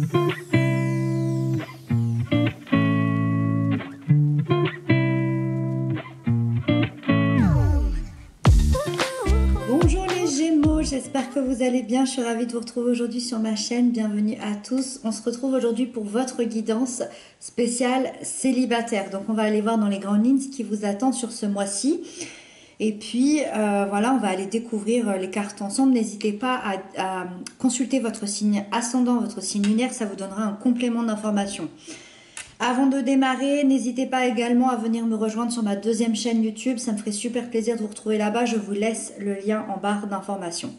Bonjour les Gémeaux, j'espère que vous allez bien. Je suis ravie de vous retrouver aujourd'hui sur ma chaîne. Bienvenue à tous. On se retrouve aujourd'hui pour votre guidance spéciale célibataire. Donc on va aller voir dans les grandes lignes ce qui vous attend sur ce mois-ci. Et puis voilà, on va aller découvrir les cartes ensemble. N'hésitez pas à consulter votre signe ascendant, votre signe lunaire, ça vous donnera un complément d'information. Avant de démarrer, n'hésitez pas également à venir me rejoindre sur ma deuxième chaîne YouTube. Ça me ferait super plaisir de vous retrouver là-bas. Je vous laisse le lien en barre d'informations.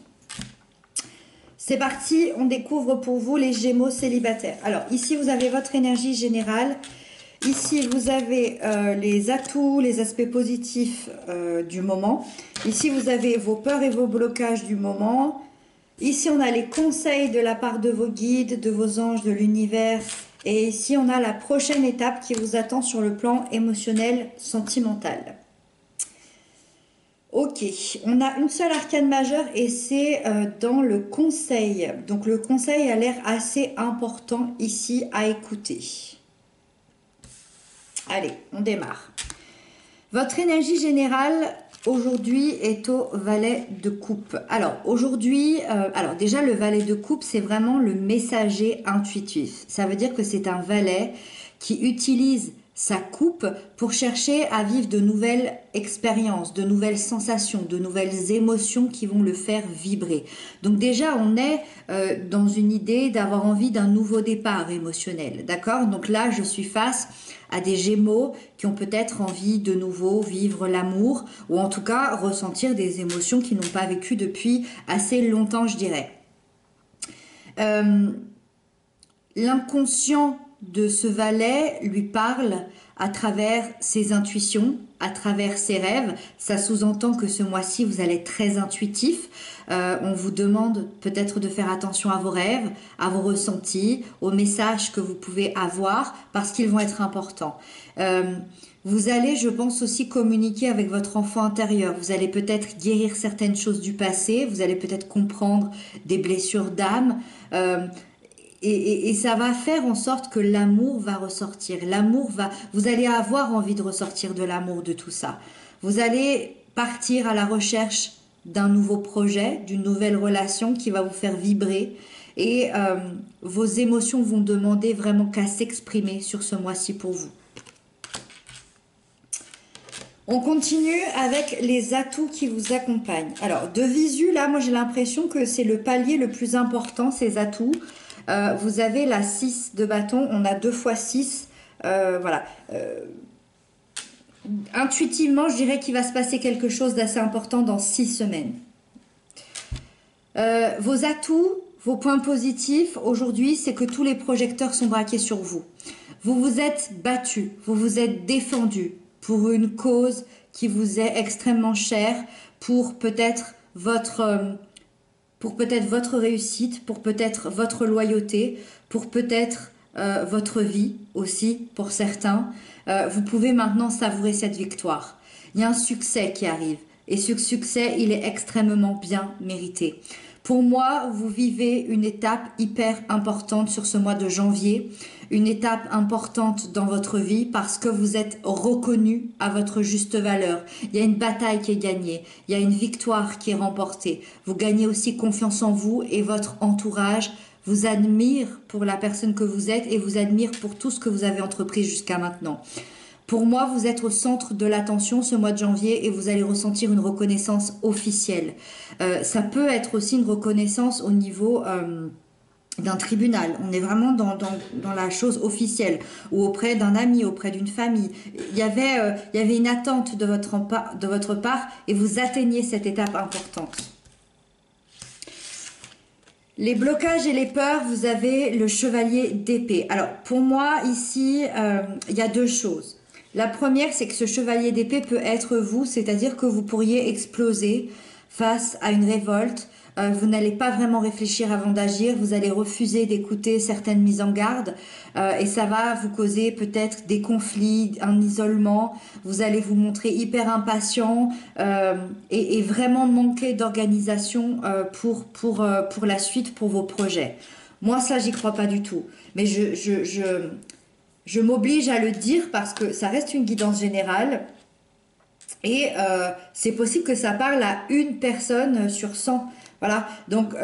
C'est parti, on découvre pour vous les Gémeaux célibataires. Alors ici, vous avez votre énergie générale. Ici, vous avez les atouts, les aspects positifs du moment. Ici, vous avez vos peurs et vos blocages du moment. Ici, on a les conseils de la part de vos guides, de vos anges, de l'univers. Et ici, on a la prochaine étape qui vous attend sur le plan émotionnel, sentimental. Ok, on a une seule arcane majeure et c'est dans le conseil. Donc, le conseil a l'air assez important ici à écouter. Allez, on démarre. Votre énergie générale aujourd'hui est au valet de coupe. Alors aujourd'hui, déjà le valet de coupe, c'est vraiment le messager intuitif. Ça veut dire que c'est un valet qui utilise sa coupe pour chercher à vivre de nouvelles expériences, de nouvelles sensations, de nouvelles émotions qui vont le faire vibrer. Donc déjà, on est dans une idée d'avoir envie d'un nouveau départ émotionnel, d'accord? Donc là, je suis face à des Gémeaux qui ont peut-être envie de nouveau vivre l'amour ou en tout cas ressentir des émotions qu'ils n'ont pas vécues depuis assez longtemps, je dirais. L'inconscient de ce valet lui parle à travers ses intuitions, à travers ses rêves. Ça sous-entend que ce mois-ci, vous allez être très intuitif. On vous demande peut-être de faire attention à vos rêves, à vos ressentis, aux messages que vous pouvez avoir parce qu'ils vont être importants. Vous allez, je pense, aussi communiquer avec votre enfant intérieur. Vous allez peut-être guérir certaines choses du passé. Vous allez peut-être comprendre des blessures d'âme. Et ça va faire en sorte que l'amour va ressortir. Vous allez avoir envie de ressortir de l'amour de tout ça. Vous allez partir à la recherche d'un nouveau projet, d'une nouvelle relation qui va vous faire vibrer. Et vos émotions vont demander vraiment qu'à s'exprimer sur ce mois-ci pour vous. On continue avec les atouts qui vous accompagnent. Alors, de visu, là, moi j'ai l'impression que c'est le palier le plus important, ces atouts. Vous avez la 6 de bâton, on a 2 x 6. Voilà. Intuitivement, je dirais qu'il va se passer quelque chose d'assez important dans 6 semaines. Vos atouts, vos points positifs aujourd'hui, c'est que tous les projecteurs sont braqués sur vous. Vous vous êtes battu, vous vous êtes défendu pour une cause qui vous est extrêmement chère, pour peut-être votre réussite, pour peut-être votre loyauté, pour peut-être votre vie aussi pour certains. Vous pouvez maintenant savourer cette victoire. Il y a un succès qui arrive et ce succès, il est extrêmement bien mérité. Pour moi, vous vivez une étape hyper importante sur ce mois de janvier, une étape importante dans votre vie parce que vous êtes reconnu à votre juste valeur. Il y a une bataille qui est gagnée, il y a une victoire qui est remportée. Vous gagnez aussi confiance en vous et votre entourage vous admire pour la personne que vous êtes et vous admire pour tout ce que vous avez entrepris jusqu'à maintenant. Pour moi, vous êtes au centre de l'attention ce mois de janvier et vous allez ressentir une reconnaissance officielle. Ça peut être aussi une reconnaissance au niveau d'un tribunal. On est vraiment dans la chose officielle ou auprès d'un ami, auprès d'une famille. Il y avait une attente de votre part et vous atteignez cette étape importante. Les blocages et les peurs, vous avez le chevalier d'épée. Alors, pour moi, ici, il y a 2 choses. La première, c'est que ce chevalier d'épée peut être vous, c'est-à-dire que vous pourriez exploser face à une révolte. Vous n'allez pas vraiment réfléchir avant d'agir, vous allez refuser d'écouter certaines mises en garde et ça va vous causer peut-être des conflits, un isolement. Vous allez vous montrer hyper impatient et vraiment manquer d'organisation pour la suite, pour vos projets. Moi, ça, j'y crois pas du tout. Mais je m'oblige à le dire parce que ça reste une guidance générale. Et c'est possible que ça parle à une personne sur 100. Voilà, donc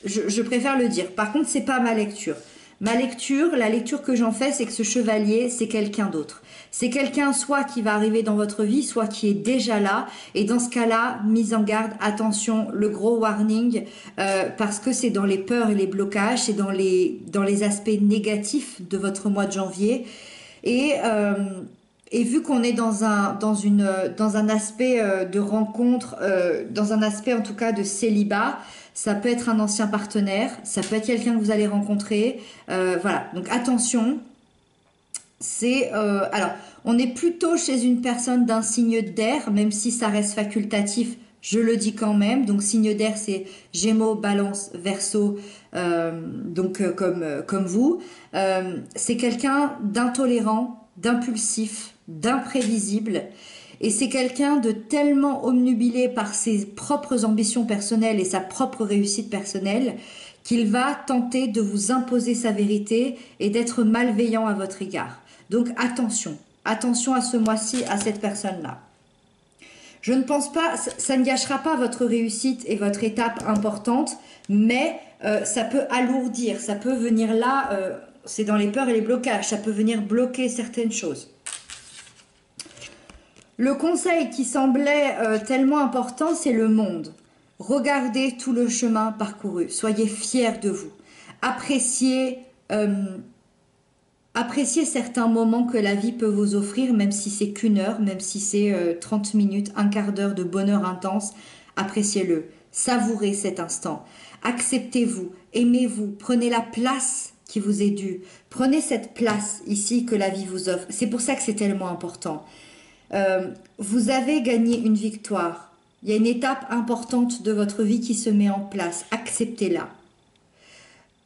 je préfère le dire. Par contre, c'est pas ma lecture. Ma lecture, la lecture que j'en fais, c'est que ce chevalier, c'est quelqu'un d'autre. C'est quelqu'un soit qui va arriver dans votre vie, soit qui est déjà là. Et dans ce cas-là, mise en garde, attention, le gros warning, parce que c'est dans les peurs et les blocages, c'est dans les aspects négatifs de votre mois de janvier. Et... et vu qu'on est dans un aspect de rencontre, dans un aspect en tout cas de célibat, ça peut être un ancien partenaire, ça peut être quelqu'un que vous allez rencontrer. Voilà, donc attention. Alors, on est plutôt chez une personne d'un signe d'air, même si ça reste facultatif, je le dis quand même. Donc signe d'air, c'est Gémeaux, Balance, Verseau, comme vous. C'est quelqu'un d'intolérant, d'impulsif, d'imprévisible. Et c'est quelqu'un de tellement omnubilé par ses propres ambitions personnelles et sa propre réussite personnelle qu'il va tenter de vous imposer sa vérité et d'être malveillant à votre égard. Donc attention, attention à ce mois-ci, à cette personne-là. Je ne pense pas, ça ne gâchera pas votre réussite et votre étape importante, mais ça peut alourdir, ça peut venir là, c'est dans les peurs et les blocages, ça peut venir bloquer certaines choses. Le conseil qui semblait tellement important, c'est le monde. Regardez tout le chemin parcouru, soyez fiers de vous, appréciez certains moments que la vie peut vous offrir, même si c'est qu'une heure, même si c'est 30 minutes, un quart d'heure de bonheur intense, appréciez-le, savourez cet instant, acceptez-vous, aimez-vous, prenez la place qui vous est due, prenez cette place ici que la vie vous offre. C'est pour ça que c'est tellement important. Vous avez gagné une victoire, il y a une étape importante de votre vie qui se met en place, acceptez-la.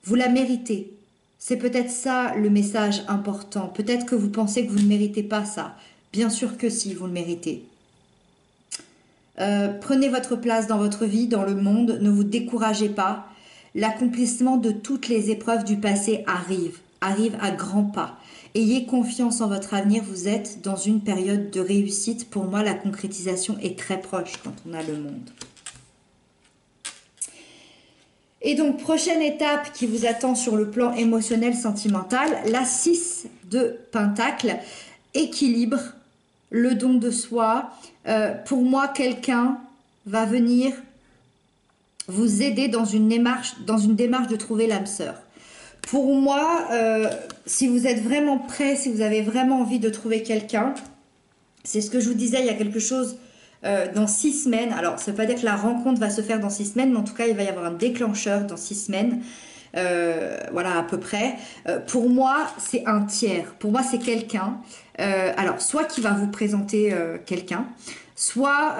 Vous la méritez. C'est peut-être ça le message important. Peut-être que vous pensez que vous ne méritez pas ça. Bien sûr que si, vous le méritez. Prenez votre place dans votre vie, dans le monde. Ne vous découragez pas. L'accomplissement de toutes les épreuves du passé arrive à grands pas. Ayez confiance en votre avenir. Vous êtes dans une période de réussite. Pour moi, la concrétisation est très proche quand on a le monde. Et donc, prochaine étape qui vous attend sur le plan émotionnel, sentimental, la 6 de Pentacle, équilibre, le don de soi. Pour moi, quelqu'un va venir vous aider dans une démarche de trouver l'âme sœur. Pour moi, si vous êtes vraiment prêt, si vous avez vraiment envie de trouver quelqu'un, c'est ce que je vous disais, il y a quelque chose... dans 6 semaines, alors ça ne veut pas dire que la rencontre va se faire dans 6 semaines, mais en tout cas il va y avoir un déclencheur dans 6 semaines, voilà à peu près. Pour moi c'est un tiers, pour moi c'est quelqu'un, alors soit qui va vous présenter quelqu'un, soit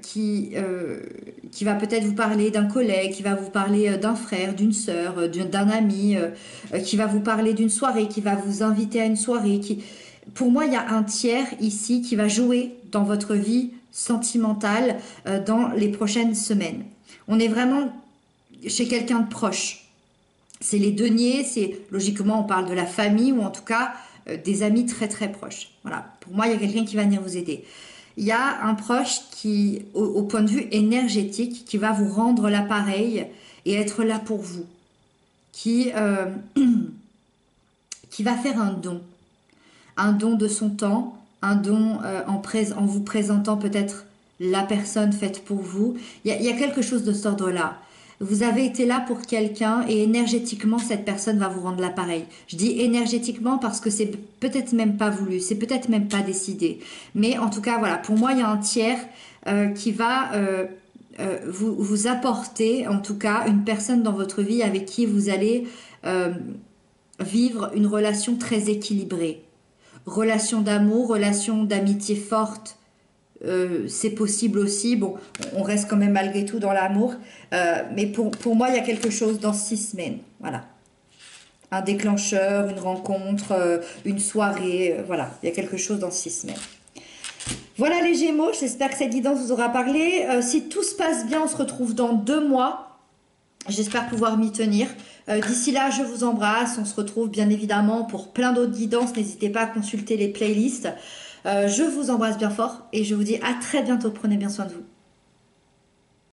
qui va peut-être vous parler d'un collègue, qui va vous parler d'un frère, d'une sœur, d'un ami, qui va vous parler d'une soirée, qui va vous inviter à une soirée. Pour moi il y a un tiers ici qui va jouer dans votre vie sentimentale dans les prochaines semaines. On est vraiment chez quelqu'un de proche. C'est les deniers, c'est logiquement on parle de la famille ou en tout cas des amis très très proches. Voilà, pour moi il y a quelqu'un qui va venir vous aider. Il y a un proche qui, au point de vue énergétique, qui va vous rendre l'appareil et être là pour vous, qui va faire un don de son temps, un don en vous présentant peut-être la personne faite pour vous. Il y a quelque chose de cet ordre-là. Vous avez été là pour quelqu'un et énergétiquement, cette personne va vous rendre l'appareil. Je dis énergétiquement parce que c'est peut-être même pas voulu, c'est peut-être même pas décidé. Mais en tout cas, voilà, pour moi, il y a un tiers qui va vous apporter, en tout cas, une personne dans votre vie avec qui vous allez vivre une relation très équilibrée. Relation d'amour, relation d'amitié forte, c'est possible aussi. Bon, on reste quand même malgré tout dans l'amour. Mais pour moi, il y a quelque chose dans 6 semaines. Voilà. Un déclencheur, une rencontre, une soirée. Voilà, il y a quelque chose dans 6 semaines. Voilà les Gémeaux, j'espère que cette guidance vous aura parlé. Si tout se passe bien, on se retrouve dans 2 mois. J'espère pouvoir m'y tenir. D'ici là, je vous embrasse. On se retrouve bien évidemment pour plein d'autres guidances. N'hésitez pas à consulter les playlists. Je vous embrasse bien fort et je vous dis à très bientôt. Prenez bien soin de vous.